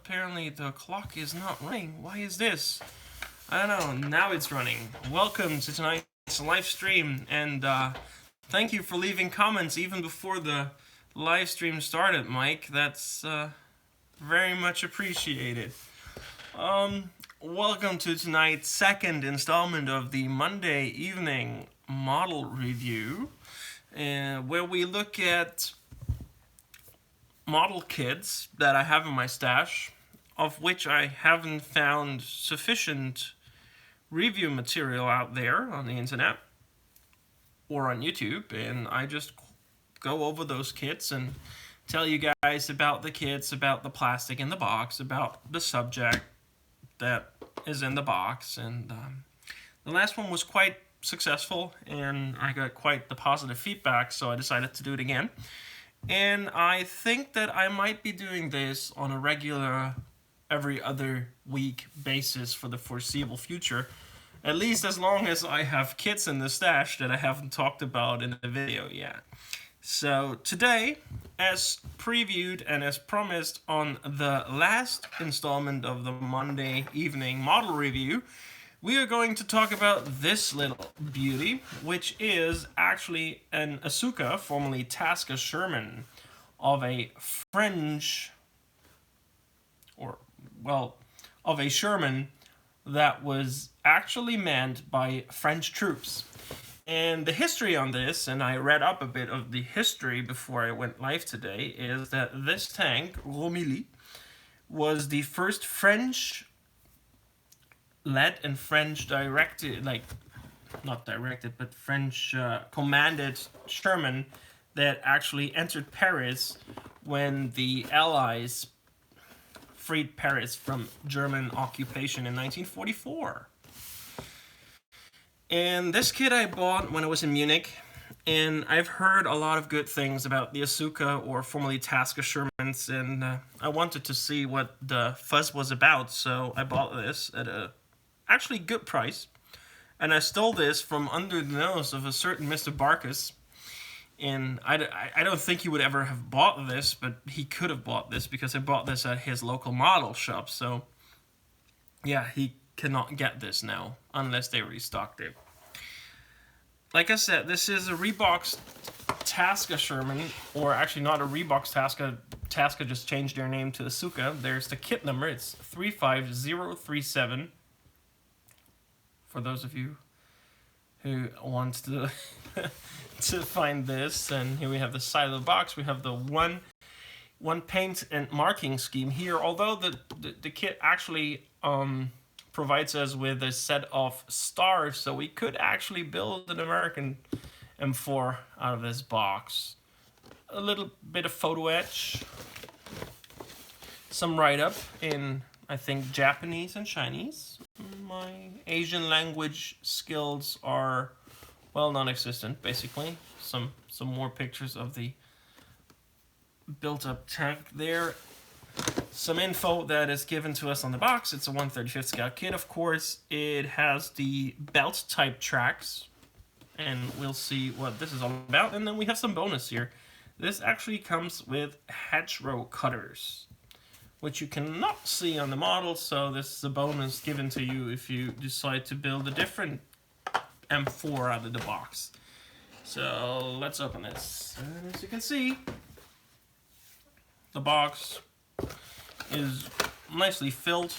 apparently the clock is not running. Why is this? I don't know. Now it's running. Welcome to tonight's live stream, and thank you for leaving comments even before the live stream started, Mike. That's very much appreciated. Welcome to tonight's second installment of the Monday evening model review, where we look at model kits that I have in my stash, of which I haven't found sufficient review material out there on the internet or on YouTube, and I just go over those kits and tell you guys about the kits, about the plastic in the box, about the subject that is in the box. And the last one was quite successful, and I got quite the positive feedback, so I decided to do it again. And I think that I might be doing this on a regular, every other week basis for the foreseeable future, at least as long as I have kits in the stash that I haven't talked about in the video yet. So today, as previewed and as promised on the last installment of the Monday evening model review, we are going to talk about this little beauty, which is actually an Asuka, formerly Tasca Sherman, of a French, of a Sherman that was actually manned by French troops. And the history on this, and I read up a bit of the history before I went live today, is that this tank, Romilly, was the first French led and French directed, not directed, but French commanded Sherman that actually entered Paris when the Allies freed Paris from German occupation in 1944. And this kit I bought when I was in Munich, and I've heard a lot of good things about the Asuka, or formerly Tasca Shermans, and I wanted to see what the fuzz was about, so I bought this at a actually good price, and I stole this from under the nose of a certain Mr. Barkus, and I don't think he would ever have bought this, but he could have bought this because I bought this at his local model shop, so yeah, he cannot get this now unless they restocked it. Like I said, this is a Reebok Tasca Sherman, or actually not a Reebok Tasca. Tasca just changed their name to Asuka. There's the kit number. It's 35037. For those of you who want to to find this, and here we have the side of the box. We have the one paint and marking scheme here. Although the kit actually provides us with a set of stars, so we could actually build an American M4 out of this box. A little bit of photo etch, some write-up in, I think, Japanese and Chinese. My Asian language skills are, well, non-existent, basically. Some more pictures of the built-up tank there. Some info that is given to us on the box. It's a 1/35 Scout kit, of course. It has the belt-type tracks, and we'll see what this is all about. And then we have some bonus here. This actually comes with hedgerow cutters, which you cannot see on the model, so this is a bonus given to you if you decide to build a different M4 out of the box. So let's open this. And as you can see, the box is nicely filled.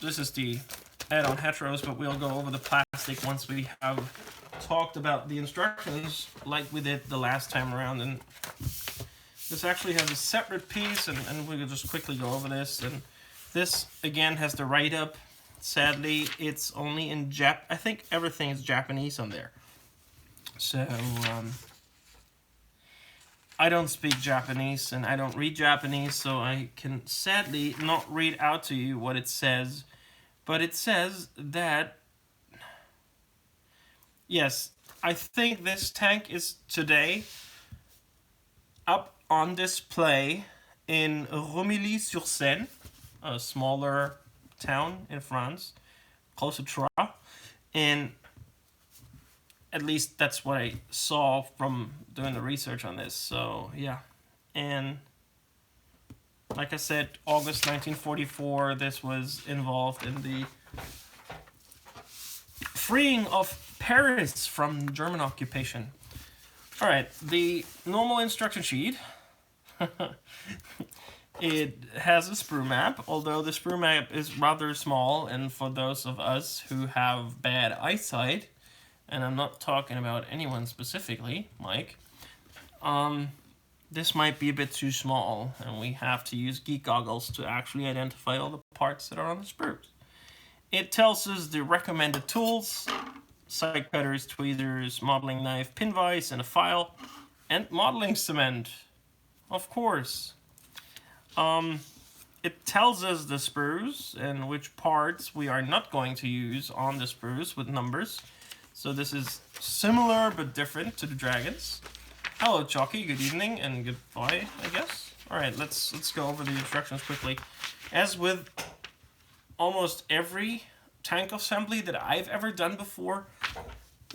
This is the add-on hedgerows, but we'll go over the plastic once we have talked about the instructions like we did the last time around. And this actually has a separate piece, and we'll just quickly go over this. And this, again, has the write-up. Sadly, it's only in I think everything is Japanese on there. So, I don't speak Japanese, and I don't read Japanese, so I can sadly not read out to you what it says. But it says that, yes, I think this tank is today up on display in Romilly-sur-Seine, a smaller town in France, close to Troyes, and at least that's what I saw from doing the research on this. So yeah, and Like I said, August 1944, this was involved in the freeing of Paris from German occupation. Alright, the normal instruction sheet. It has a sprue map, although the sprue map is rather small, and for those of us who have bad eyesight, and I'm not talking about anyone specifically, Mike, this might be a bit too small, and we have to use geek goggles to actually identify all the parts that are on the sprues. It tells us the recommended tools: side cutters, tweezers, modeling knife, pin vise, and a file, and modeling cement, of course. It tells us the sprues and which parts we are not going to use on the sprues with numbers. So this is similar but different to the dragons. Hello, Chalky. Good evening and goodbye, I guess. All right, let's go over the instructions quickly. As with almost every tank assembly that I've ever done before,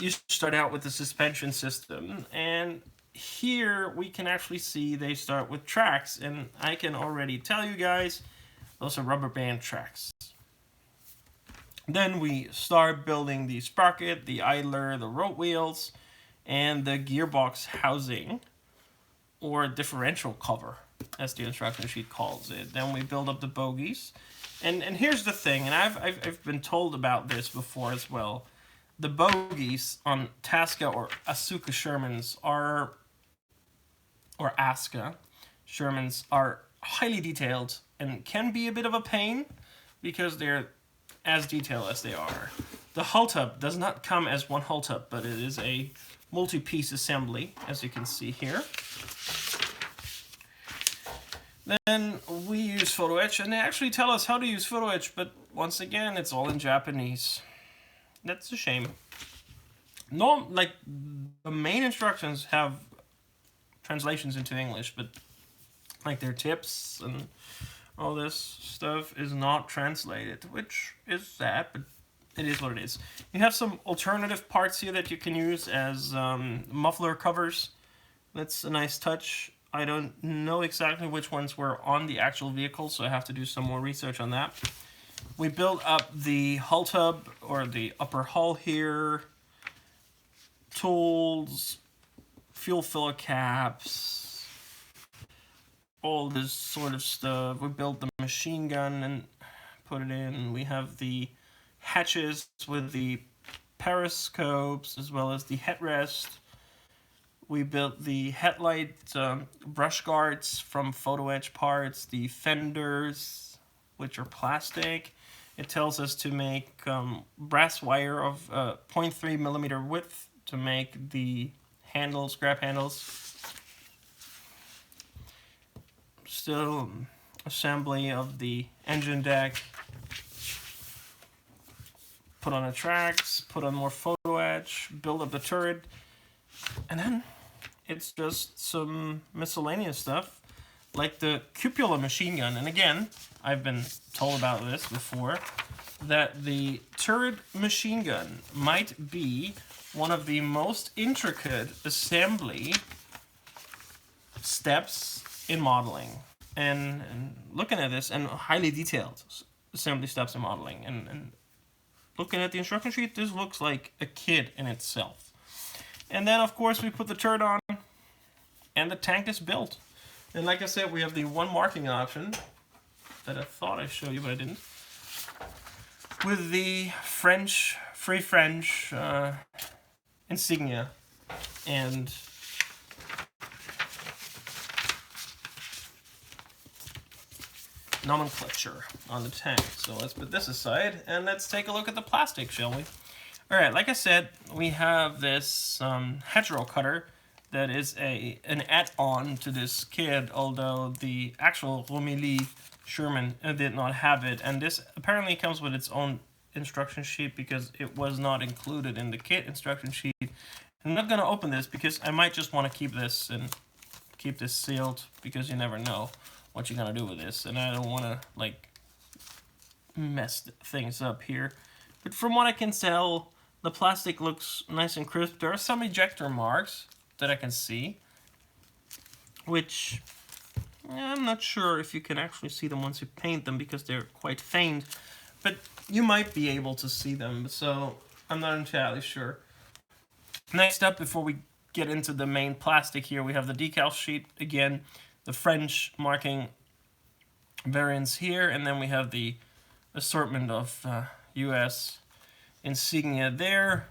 you start out with the suspension system, and here we can actually see they start with tracks, and I can already tell you guys those are rubber band tracks. Then we start building the sprocket, the idler, the road wheels, and the gearbox housing, or differential cover, as the instruction sheet calls it. Then we build up the bogies. And here's the thing, and I've been told about this before as well. The bogies on Tasca or Asuka Shermans are, or Aska Shermans, are highly detailed and can be a bit of a pain because they're as detailed as they are. The hull tub does not come as one hull tub, but it is a multi-piece assembly, as you can see here. Then we use photo etch, and they actually tell us how to use photo etch, but once again, it's all in Japanese. That's a shame. No, like, the main instructions have translations into English, but like their tips and all this stuff is not translated, which is sad, but it is what it is. You have some alternative parts here that you can use as muffler covers. That's a nice touch. I don't know exactly which ones were on the actual vehicle, so I have to do some more research on that. We build up the hull tub, or the upper hull here, tools, fuel filler caps, all this sort of stuff. We build the machine gun and put it in. We have the hatches with the periscopes as well as the headrest. We built the headlight brush guards from photo etch parts, the fenders, which are plastic. It tells us to make brass wire of 0.3 millimeter width to make the handles, grab handles. Still assembly of the engine deck. Put on the tracks, put on more photo etch, build up the turret, and then it's just some miscellaneous stuff, like the cupola machine gun. And again, I've been told about this before, that the turret machine gun might be one of the most intricate assembly steps in modeling. And looking at this, and highly detailed assembly steps in modeling, and looking at the instruction sheet, this looks like a kit in itself. And then, of course, we put the turret on, and the tank is built. And like I said, we have the one marking option that I thought I showed you, but I didn't. With the French, Free French insignia and nomenclature on the tank. So let's put this aside, and let's take a look at the plastic, shall we? Alright, like I said, we have this hedgerow cutter that is an add-on to this kit, although the actual Romilly Sherman did not have it. And this apparently comes with its own instruction sheet because it was not included in the kit instruction sheet. I'm not going to open this because I might just want to keep this and keep this sealed, because you never know what you're going to do with this. And I don't want to, like, mess things up here. But from what I can tell, the plastic looks nice and crisp. There are some ejector marks that I can see, which I'm not sure if you can actually see them once you paint them because they're quite faint, but you might be able to see them, so I'm not entirely sure. Next up, before we get into the main plastic here, we have the decal sheet. Again, the French marking variants here, and then we have the assortment of US insignia there,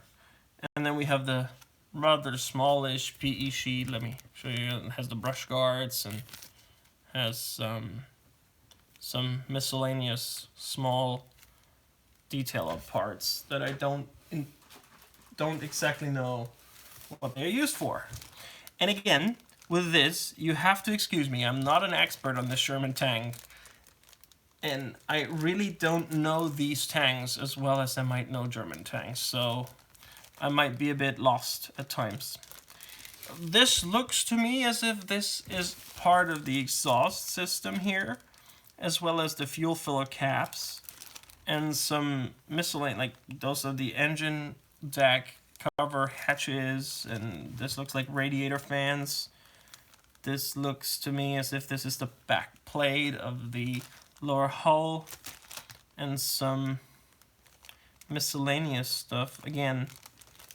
and then we have the rather smallish PE sheet. Let me show you. It has the brush guards and has some miscellaneous small detail of parts that I don't exactly know what they're used for. And again, with this, you have to excuse me. I'm not an expert on the Sherman tank, and I really don't know these tanks as well as I might know German tanks, so I might be a bit lost at times. This looks to me as if this is part of the exhaust system here, as well as the fuel filler caps, and some miscellaneous, like those are the engine deck cover hatches, and this looks like radiator fans. This looks to me as if this is the back plate of the lower hull, and some miscellaneous stuff, again,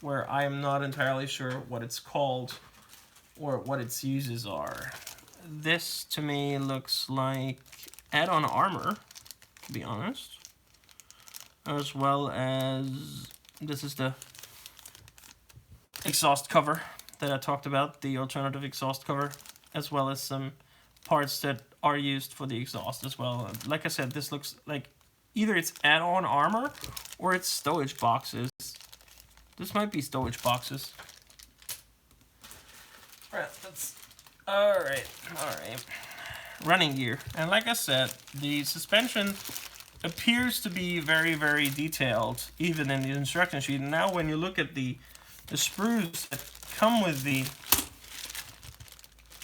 where I am not entirely sure what it's called or what its uses are. This to me looks like add-on armor, to be honest, as well as this is the exhaust cover that I talked about, the alternative exhaust cover, as well as some parts that are used for the exhaust as well. Like I said, this looks like either it's add-on armor or it's stowage boxes. This might be stowage boxes. Alright. Running gear. And like I said, the suspension appears to be very, very detailed, even in the instruction sheet. And now when you look at the sprues that come with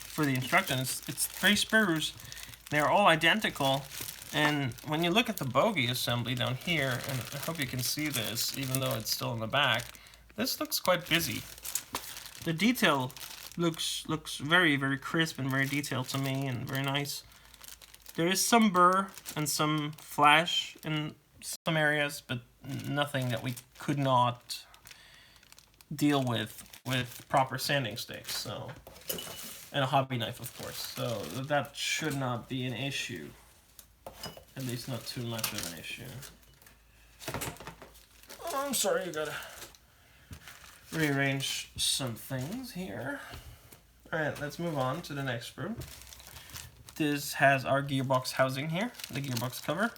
for the instructions, it's 3 sprues. They're all identical. And when you look at the bogie assembly down here, and I hope you can see this, even though it's still in the back, this looks quite busy. The detail looks very, very crisp and very detailed to me, and very nice. There is some burr and some flash in some areas, but nothing that we could not deal with proper sanding sticks. So, and a hobby knife, of course. So that should not be an issue. At least not too much of an issue. Oh, I'm sorry, you gotta rearrange some things here. Alright, let's move on to the next sprue. This has our gearbox housing here, the gearbox cover.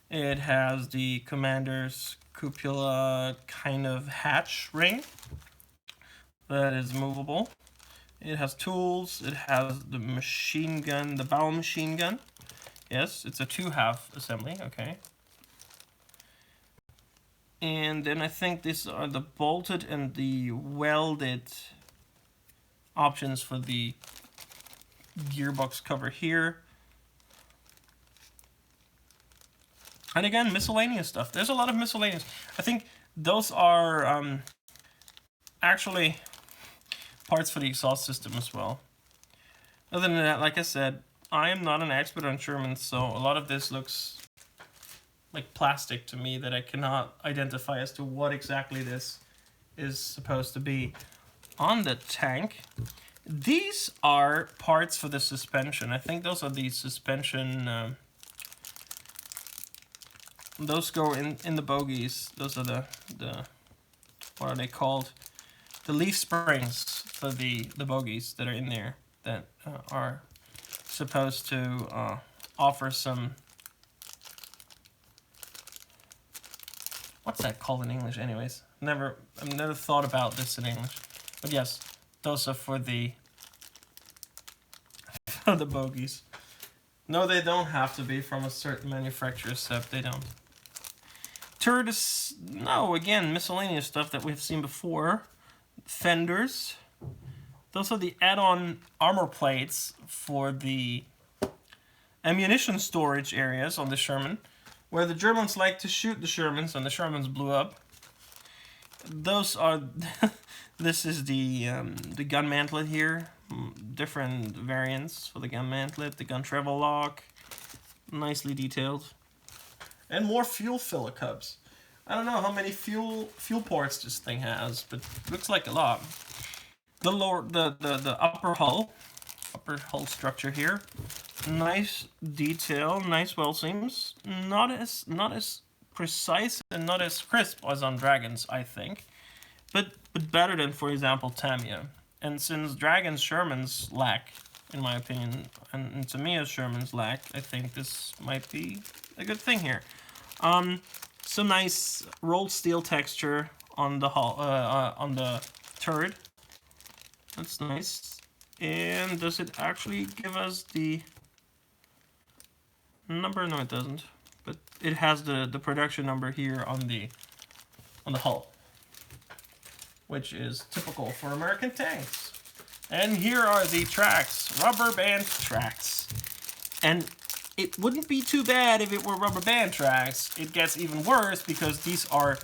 It has the commander's cupola kind of hatch ring that is movable. It has tools, it has the machine gun, the bow machine gun. Yes, it's a 2-half assembly, okay. And then I think these are the bolted and the welded options for the gearbox cover here. And again, miscellaneous stuff. There's a lot of miscellaneous. I think those are actually parts for the exhaust system as well. Other than that, like I said, I am not an expert on Sherman, so a lot of this looks like plastic to me that I cannot identify as to what exactly this is supposed to be. On the tank, these are parts for the suspension. I think those are the suspension, those go in the bogies. Those are the what are they called? The leaf springs for the bogies that are in there that are supposed to offer some, what's that called in English anyways? I've never thought about this in English. But yes, those are for the bogies. No, they don't have to be from a certain manufacturer, except they don't. Turrets, no, again, miscellaneous stuff that we've seen before. Fenders. Those are the add-on armor plates for the ammunition storage areas on the Sherman, where the Germans like to shoot the Shermans, and the Shermans blew up. those are. This is the gun mantlet here. Different variants for the gun mantlet. The gun travel lock, nicely detailed, and more fuel filler cups. I don't know how many fuel ports this thing has, but looks like a lot. The lower the upper hull structure here. Nice detail, nice weld seams. Not as precise and not as crisp as on Dragons, I think, but better than, for example, Tamiya. And since Dragons Shermans lack, in my opinion, and Tamiya Shermans lack, I think this might be a good thing here. Some nice rolled steel texture on the hull, on the turret. That's nice. And does it actually give us the number? No, it doesn't. But it has the production number here on the hull, which is typical for American tanks. And here are the tracks, rubber band tracks. And it wouldn't be too bad if it were rubber band tracks. It gets even worse because these are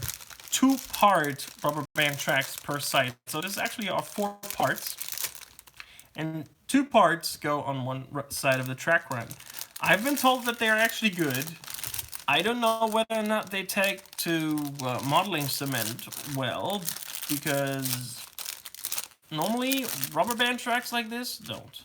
2-part rubber band tracks per side. So this actually are 4 parts. And 2 parts go on one side of the track run. I've been told that they're actually good. I don't know whether or not they take to modeling cement well, because normally rubber band tracks like this don't.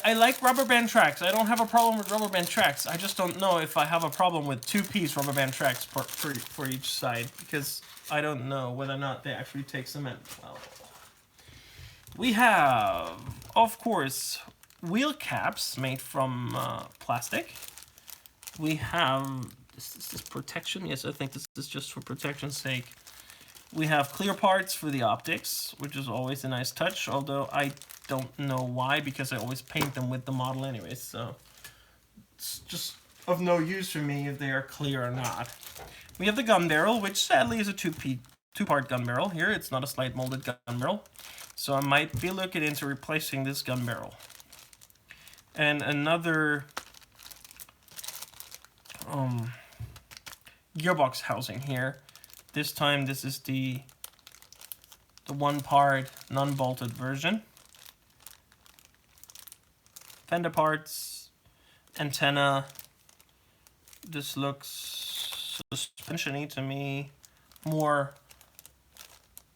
I like rubber band tracks. I don't have a problem with rubber band tracks. I just don't know if I have a problem with 2-piece rubber band tracks for each side, because I don't know whether or not they actually take cement well. We have, of course, wheel caps made from plastic. We have, is this protection? Yes, I think this is just for protection's sake. We have clear parts for the optics, which is always a nice touch, although I don't know why, because I always paint them with the model anyways, so it's just of no use for me if they are clear or not. We have the gun barrel, which sadly is a 2-part gun barrel. Here, it's not a slide molded gun barrel, so I might be looking into replacing this gun barrel. And another gearbox housing here. This time, this is the 1-part non-bolted version. Fender parts, antenna. This looks suspension-y to me. More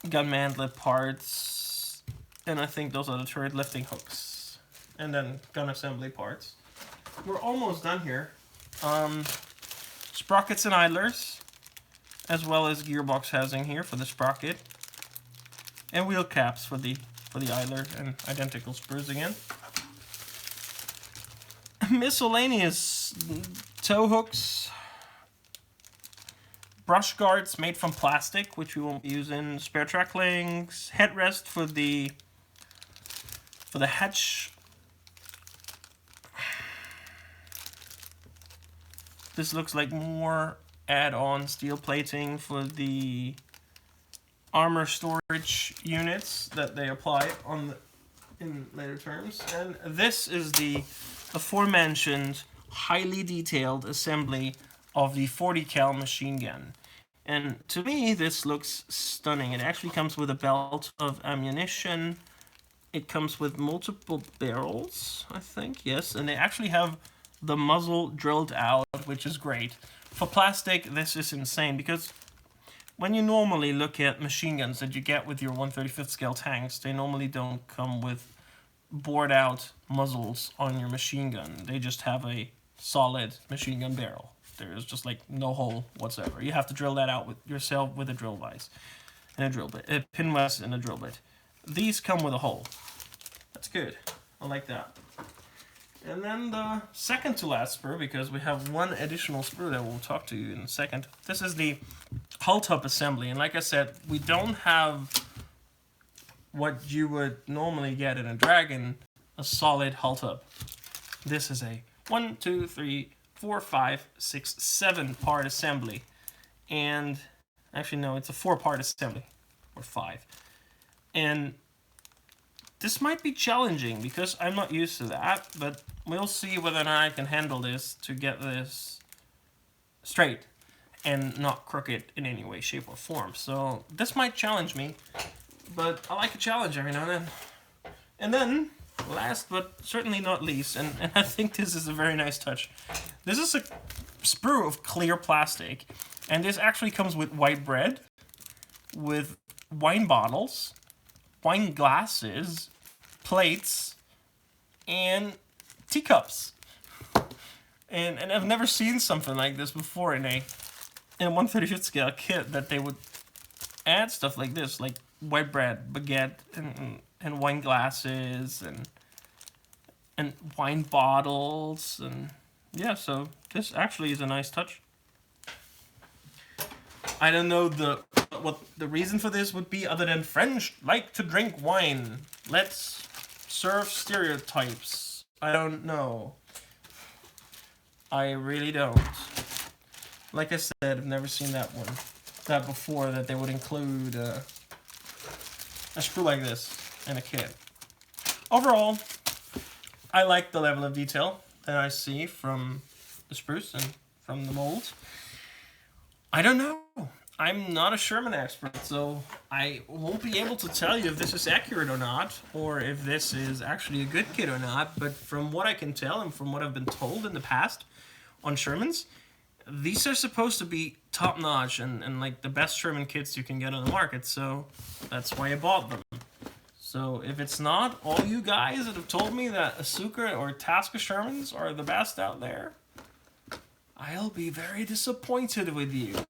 gun mantlet parts, and I think those are the turret lifting hooks. And then gun assembly parts. We're almost done here. Sprockets and idlers, as well as gearbox housing here for the sprocket, and wheel caps for the idler, and identical spurs again. Miscellaneous tow hooks, brush guards made from plastic, which we won't be using, spare track links, headrest for the hatch. This looks like more add-on steel plating for the armor storage units that they apply on in later terms. And this is the aforementioned highly detailed assembly of the 40 cal machine gun. And to me, this looks stunning. It actually comes with a belt of ammunition. It comes with multiple barrels, I think, yes, and they actually have the muzzle drilled out, which is great. For plastic, this is insane, because when you normally look at machine guns that you get with your 1/35th scale tanks, they normally don't come with bored out muzzles on your machine gun. They just have a solid machine gun barrel. There's just like no hole whatsoever. You have to drill that out with yourself with a drill vise and a drill bit, a pin vise and a drill bit. These come with a hole. That's good. I like that. And then the second to last sprue, because we have one additional sprue that we'll talk to you in a second. This is the hull top assembly, and like I said, we don't have what you would normally get in a Dragon, a solid hull top. This is a 1, 2, 3, 4, 5, 6, 7-part assembly, and actually no, it's a 4-part assembly, or 5, and this might be challenging because I'm not used to that, but we'll see whether or not I can handle this to get this straight. and not crooked in any way, shape, or form. So this might challenge me, but I like a challenge every now and then. And then, last but certainly not least, and I think this is a very nice touch, this is a sprue of clear plastic, and this actually comes with white bread, with wine bottles, wine glasses, plates, and teacups. And I've never seen something like this before in a 1/35th scale kit, that they would add stuff like this, like white bread, baguette, and wine glasses, and wine bottles, and yeah, so this actually is a nice touch. I don't know what the reason for this would be, other than French like to drink wine. Let's serve stereotypes. I don't know. I really don't. Like I said, I've never seen that before, that they would include a sprue like this in a kit. Overall, I like the level of detail that I see from the sprues and from the molds. I don't know. I'm not a Sherman expert, so I won't be able to tell you if this is accurate or not, or if this is actually a good kit or not, but from what I can tell and from what I've been told in the past on Shermans, these are supposed to be top-notch and like the best Sherman kits you can get on the market, so that's why I bought them. So if it's not, all you guys that have told me that Asuka or Tasca Shermans are the best out there, I'll be very disappointed with you.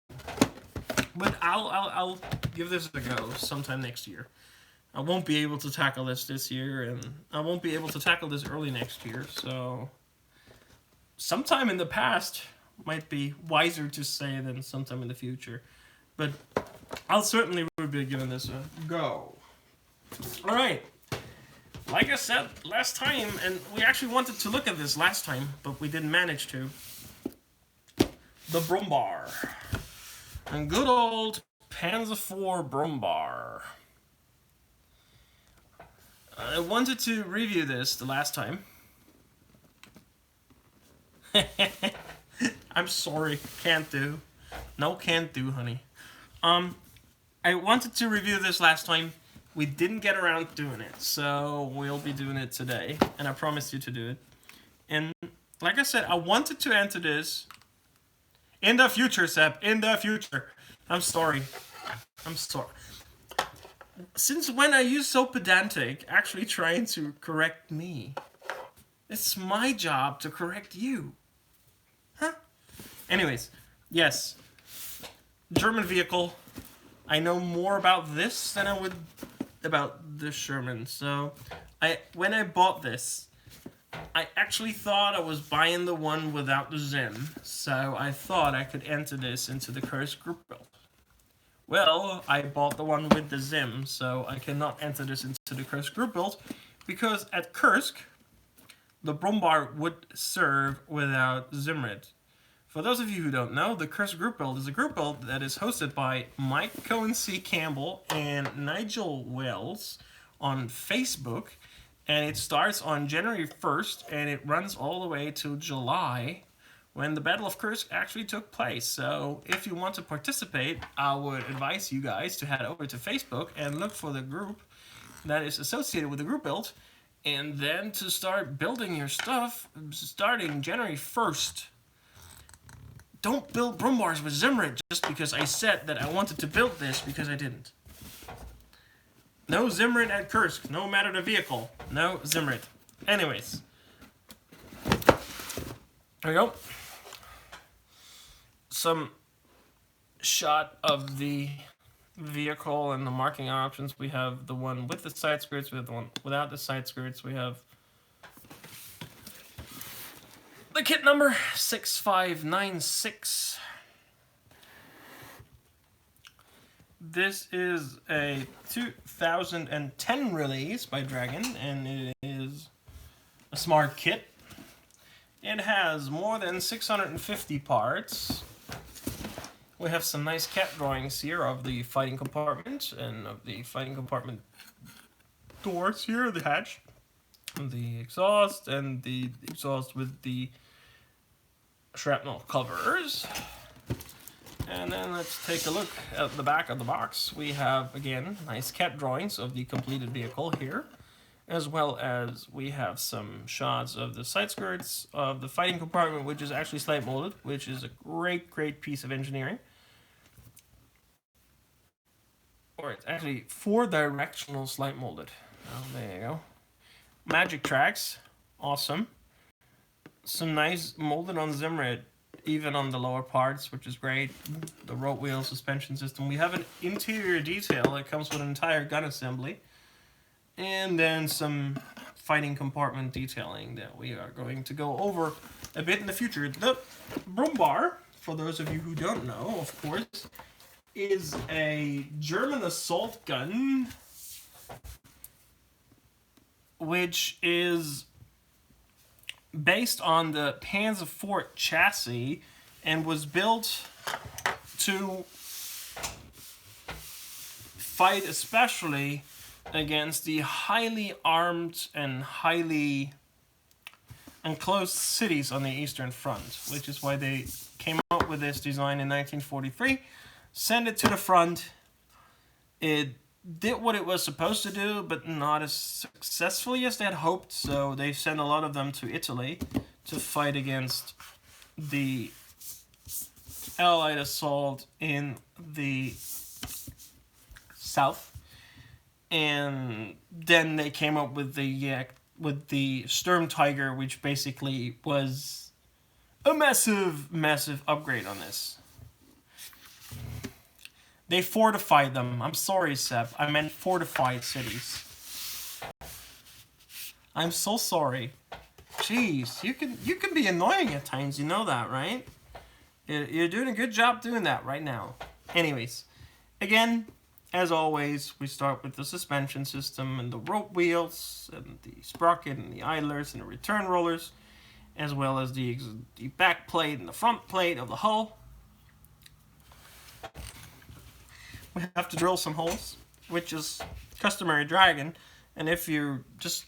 But I'll give this a go sometime next year. I won't be able to tackle this year, and I won't be able to tackle this early next year, so sometime in the past might be wiser to say than sometime in the future. But I'll certainly be giving this a go. Alright. Like I said last time, and we actually wanted to look at this last time, but we didn't manage to. The Brumbar. And good old Panzer IV Brumbar. I wanted to review this the last time. I'm sorry, can't do. No, can't do, honey. I wanted to review this last time. We didn't get around to doing it, so we'll be doing it today, and I promised you to do it. And like I said, I wanted to enter this in the future, Seb. In the future. I'm sorry. I'm sorry. Since when are you so pedantic, actually trying to correct me? It's my job to correct you. Huh? Anyways, yes. German vehicle. I know more about this than I would about the Sherman. So, when I bought this, I actually thought I was buying the one without the Zim. So I thought I could enter this into the Kursk group build. Well, I bought the one with the Zim, so I cannot enter this into the Kursk group build, because at Kursk, the Brumbar would serve without Zimrit. For those of you who don't know, the Kursk group build is a group build that is hosted by Mike Cohen C. Campbell and Nigel Wells on Facebook, and it starts on January 1st, and it runs all the way to July, when the Battle of Kursk actually took place. So if you want to participate, I would advise you guys to head over to Facebook and look for the group that is associated with the group build, and then to start building your stuff starting January 1st. Don't build Brumbars with Zimrit just because I said that I wanted to build this, because I didn't. No Zimrit at Kursk, no matter the vehicle. No Zimrit. Anyways. There we go. Some shot of the vehicle and the marking options. We have the one with the side skirts, we have the one without the side skirts. We have the kit number 6596. This is a 2010 release by Dragon, and it is a smart kit. It has more than 650 parts. We have some nice cat drawings here of the fighting compartment and of the fighting compartment doors here, the hatch, the exhaust, and the exhaust with the shrapnel covers. And then let's take a look at the back of the box. We have, again, nice cat drawings of the completed vehicle here, as well as we have some shots of the side skirts of the fighting compartment, which is actually slide molded, which is a great piece of engineering. Or it's actually 4-directional slide molded. Oh, there you go. Magic tracks, awesome. Some nice molded on Zimmerit, even on the lower parts, which is great. The road wheel suspension system. We have an interior detail that comes with an entire gun assembly. And then some fighting compartment detailing that we are going to go over a bit in the future. The Brummbär, for those of you who don't know, of course, is a German assault gun, which is based on the Panzer IV chassis and was built to fight especially against the highly armed and highly enclosed cities on the Eastern Front, which is why they came up with this design in 1943, sent it to the front. It did what it was supposed to do, but not as successfully as they had hoped, so they sent a lot of them to Italy to fight against the Allied assault in the south. And then they came up with the Sturm Tiger, which basically was a massive upgrade on this. They fortified them. I'm sorry, Seb. I meant fortified cities. I'm so sorry. Jeez, you can be annoying at times. You know that, right? You're doing a good job doing that right now. Anyways, again, as always, we start with the suspension system and the rope wheels and the sprocket and the idlers and the return rollers, as well as the back plate and the front plate of the hull. We have to drill some holes, which is customary Dragon. And if you just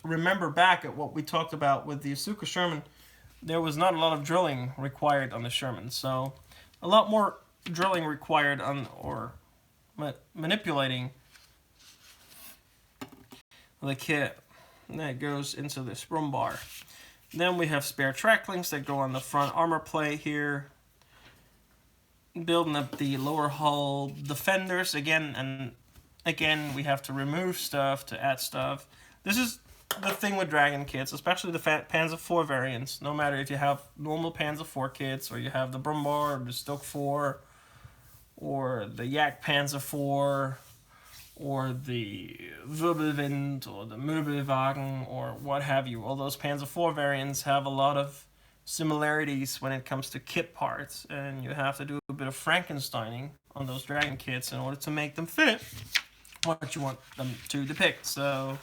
remember back at what we talked about with the Asuka Sherman, there was not a lot of drilling required on the Sherman. So a lot more drilling required on, or manipulating the kit that goes into this Brummbär. Then we have spare track links that go on the front armor plate here. Building up the lower hull defenders again, and again we have to remove stuff to add stuff. This is the thing with Dragon kits, especially the Panzer IV variants. No matter if you have normal Panzer IV kits, or you have the Brummbär, or the Stoke 4, or the Yak Panzer IV, or the Wirbelwind, or the Möbelwagen, or what have you. All those Panzer IV variants have a lot of similarities when it comes to kit parts, and you have to do a bit of Frankensteining on those Dragon kits in order to make them fit what you want them to depict. So,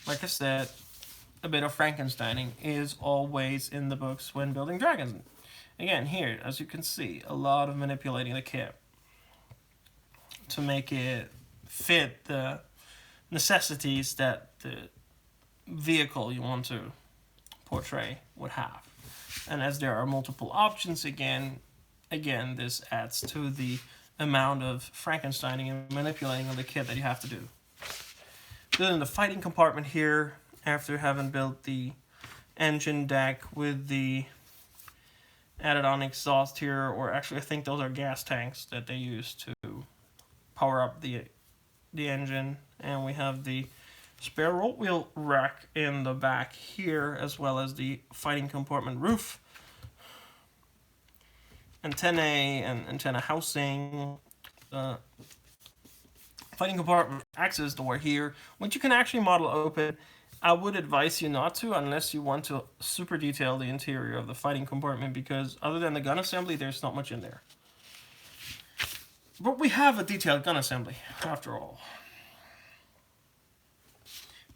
like I said, a bit of Frankensteining is always in the books when building Dragons. Again, here, as you can see, a lot of manipulating the kit to make it fit the necessities that the vehicle you want to portray would have. And as there are multiple options, again, this adds to the amount of Frankensteining and manipulating of the kit that you have to do. Then the fighting compartment here, after having built the engine deck with the added on exhaust here, or actually I think those are gas tanks that they use to power up the engine. And we have the spare roll wheel rack in the back here, as well as the fighting compartment roof, antennae and antenna housing, fighting compartment access door here, which you can actually model open. I would advise you not to, unless you want to super detail the interior of the fighting compartment, because other than the gun assembly, there's not much in there. But we have a detailed gun assembly, after all.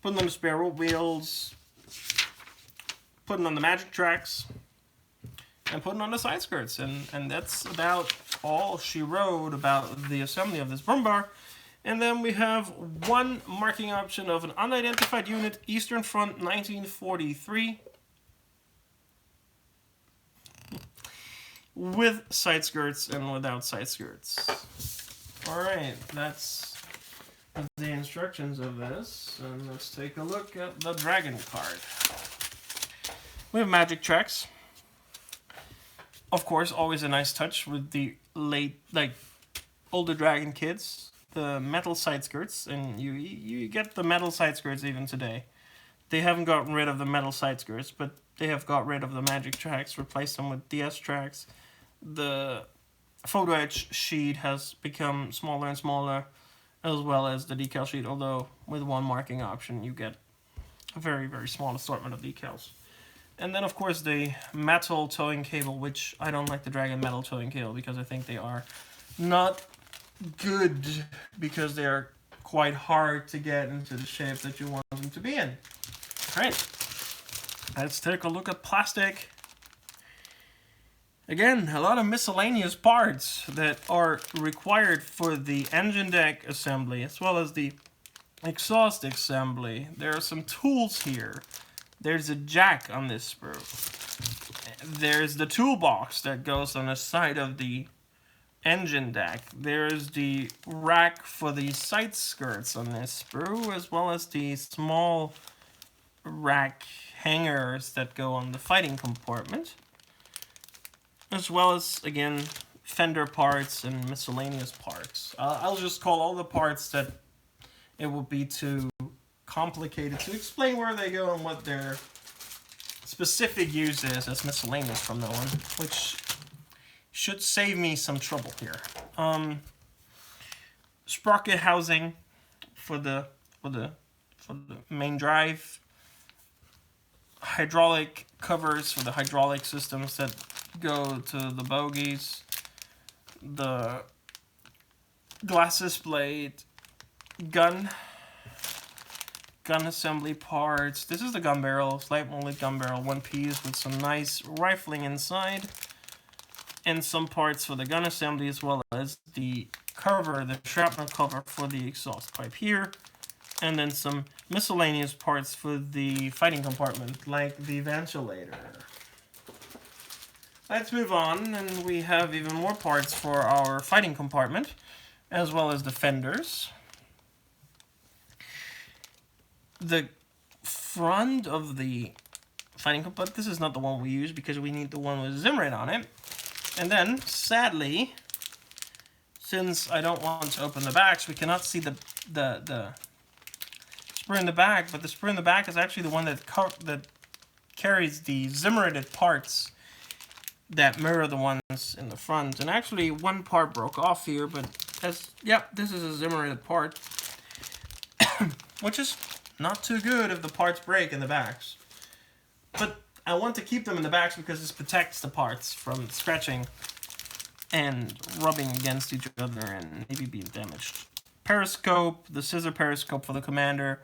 Putting on the spare roll wheels, putting on the magic tracks, and putting on the side skirts. And that's about all she wrote about the assembly of this Brummbär. And then we have one marking option of an unidentified unit, Eastern Front 1943. with side skirts and without side skirts. Alright, that's the instructions of this, and let's take a look at the dragon card. We have magic tracks. Of course, always a nice touch with the older dragon kids. The metal side skirts, and you get the metal side skirts even today. They haven't gotten rid of the metal side skirts, but they have got rid of the magic tracks, replaced them with DS tracks. The photo etch sheet has become smaller and smaller, as well as the decal sheet, although with one marking option you get a very, very small assortment of decals. And then, of course, the metal towing cable, which I don't like the Dragon metal towing cable because I think they are not good, because they are quite hard to get into the shape that you want them to be in. Alright, let's take a look at plastic. Again, a lot of miscellaneous parts that are required for the engine deck assembly, as well as the exhaust assembly. There are some tools here. There's a jack on this sprue. There's the toolbox that goes on the side of the engine deck. There's the rack for the side skirts on this sprue, as well as the small rack hangers that go on the fighting compartment. As well as, again, fender parts and miscellaneous parts. I'll just call all the parts that it will be too complicated to explain where they go and what their specific use is as miscellaneous from now on, which should save me some trouble here. Sprocket housing for the main drive. Hydraulic covers for the hydraulic systems that go to the bogies. The glasses plate, gun assembly parts. This is the gun barrel, slight molded gun barrel, one piece with some nice rifling inside, and some parts for the gun assembly, as well as the cover, the shrapnel cover for the exhaust pipe here, and then some miscellaneous parts for the fighting compartment, like the ventilator. Let's move on, and we have even more parts for our fighting compartment, as well as the fenders. The front of the fighting compartment, this is not the one we use because we need the one with Zimmerit on it. And then, sadly, since I don't want to open the backs, we cannot see the sprue in the back, but the sprue in the back is actually the one that carries the Zimmerited parts that mirror the ones in the front. And actually, one part broke off here, but this is a Zimmerited part, which is not too good if the parts break in the backs. But I want to keep them in the backs because this protects the parts from scratching and rubbing against each other and maybe being damaged. Periscope, the scissor periscope for the commander.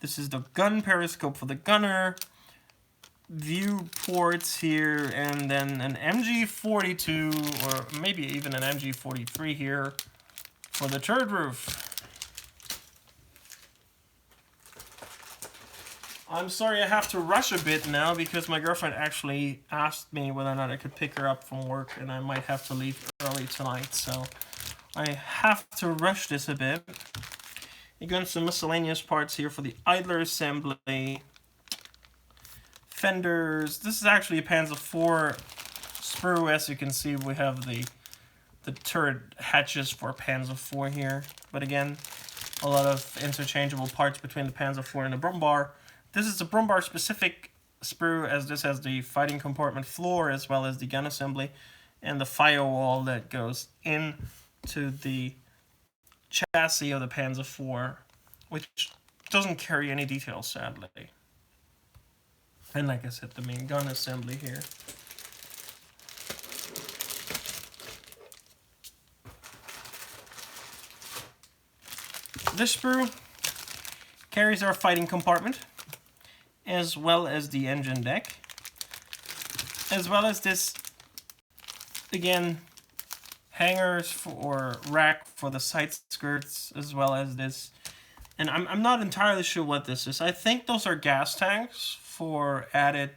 This is the gun periscope for the gunner. View ports here, and then an MG42, or maybe even an MG43 here for the turret roof. I'm sorry I have to rush a bit now because my girlfriend actually asked me whether or not I could pick her up from work, and I might have to leave early tonight, so I have to rush this a bit. You got some miscellaneous parts here for the idler assembly. Fenders. This is actually a Panzer IV sprue. As you can see, we have the turret hatches for Panzer IV here. But again, a lot of interchangeable parts between the Panzer IV and the Brummbär. This is a Brummbär specific sprue, as this has the fighting compartment floor as well as the gun assembly and the firewall that goes into the chassis of the Panzer IV, which doesn't carry any details, sadly. And like I said, the main gun assembly here. This sprue carries our fighting compartment, as well as the engine deck, as well as this, again, hangers or rack for the side skirts, as well as this. And I'm not entirely sure what this is. I think those are gas tanks for added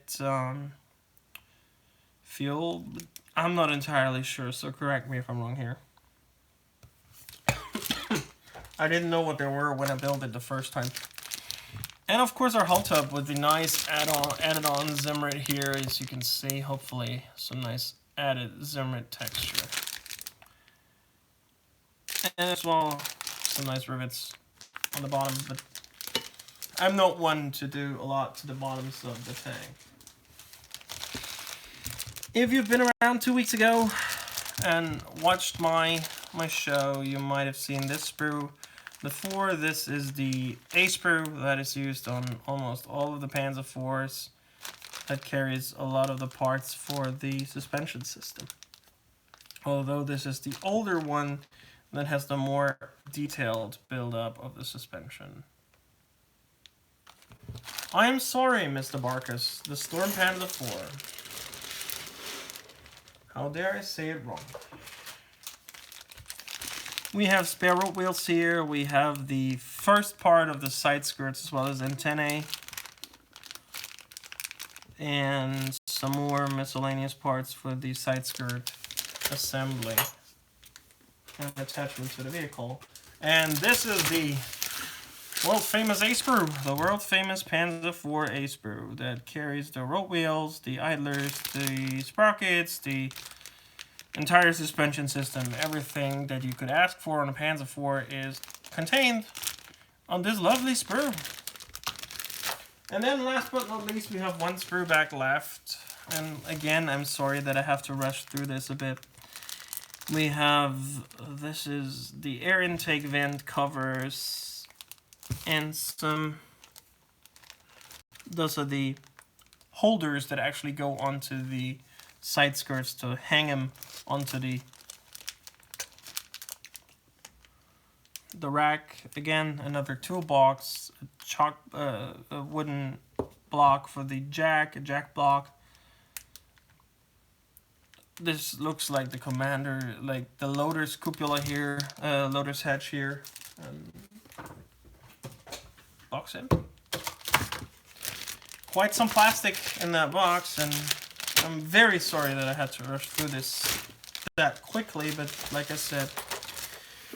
fuel. I'm not entirely sure, so correct me if I'm wrong here. I didn't know what they were when I built it the first time. And of course our hull tub with the nice added-on Zimrit here, as you can see, hopefully some nice added Zimrit texture. And as well, some nice rivets on the bottom, but I'm not one to do a lot to the bottoms of the tank. If you've been around 2 weeks ago and watched my show, you might have seen this sprue before. This is the A sprue that is used on almost all of the Panzer IVs that carries a lot of the parts for the suspension system. Although this is the older one that has the more detailed build-up of the suspension. I am sorry, Mr. Barkus, the Storm Panzer IV. How dare I say it wrong? We have spare rope wheels here. We have the first part of the side skirts as well as antennae. And some more miscellaneous parts for the side skirt assembly and attachment to the vehicle. And this is the world famous A sprue, the world famous Panzer IV A sprue that carries the rope wheels, the idlers, the sprockets, the entire suspension system. Everything that you could ask for on a Panzer IV is contained on this lovely sprue. And then last but not least, we have one sprue back left. And again, I'm sorry that I have to rush through this a bit. We have, this is the air intake vent covers and some, those are the holders that actually go onto the side skirts to hang them onto the rack. Again, another toolbox, a wooden block for the jack, a jack block. This looks like the commander, like the loader's cupola here, loader's hatch here. Box in. Quite some plastic in that box, and I'm very sorry that I had to rush through this that quickly, but like I said,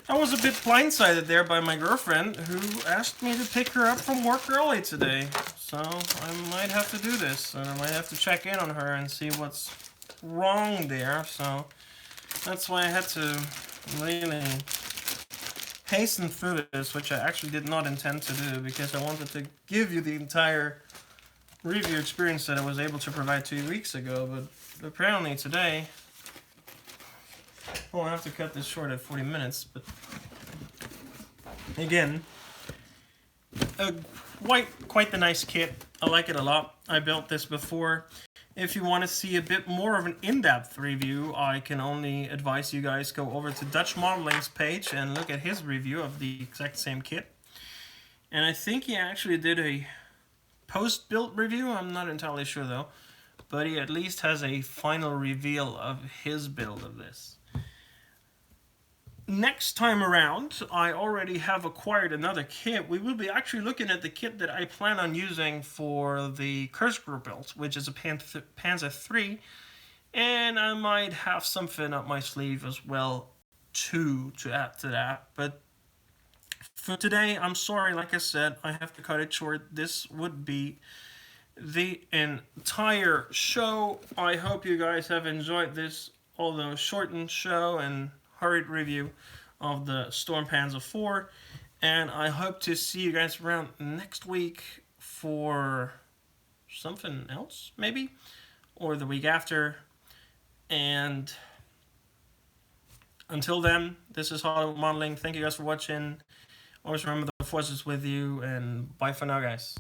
I was a bit blindsided there by my girlfriend, who asked me to pick her up from work early today. So I might have to do this, and I might have to check in on her and see what's wrong there. So that's why I had to really hasten through this, which I actually did not intend to do, because I wanted to give you the entire review experience that I was able to provide 2 weeks ago, but apparently today, well, I have to cut this short at 40 minutes, but again, quite the nice kit. I like it a lot. I built this before. If you want to see a bit more of an in-depth review, I can only advise you guys go over to Dutch Modeling's page and look at his review of the exact same kit. And I think he actually did a post-built review. I'm not entirely sure though, but he at least has a final reveal of his build of this. Next time around, I already have acquired another kit. We will be actually looking at the kit that I plan on using for the Curse Group build, which is a Panzer III, and I might have something up my sleeve as well too to add to that. But for today, I'm sorry, like I said, I have to cut it short. This would be the entire show. I hope you guys have enjoyed this, although shortened show and hurried review of the Storm Panzer IV, and I hope to see you guys around next week for something else, maybe, or the week after. And until then, this is Hollywood Modeling. Thank you guys for watching. Always remember, the force is with you, and bye for now, guys.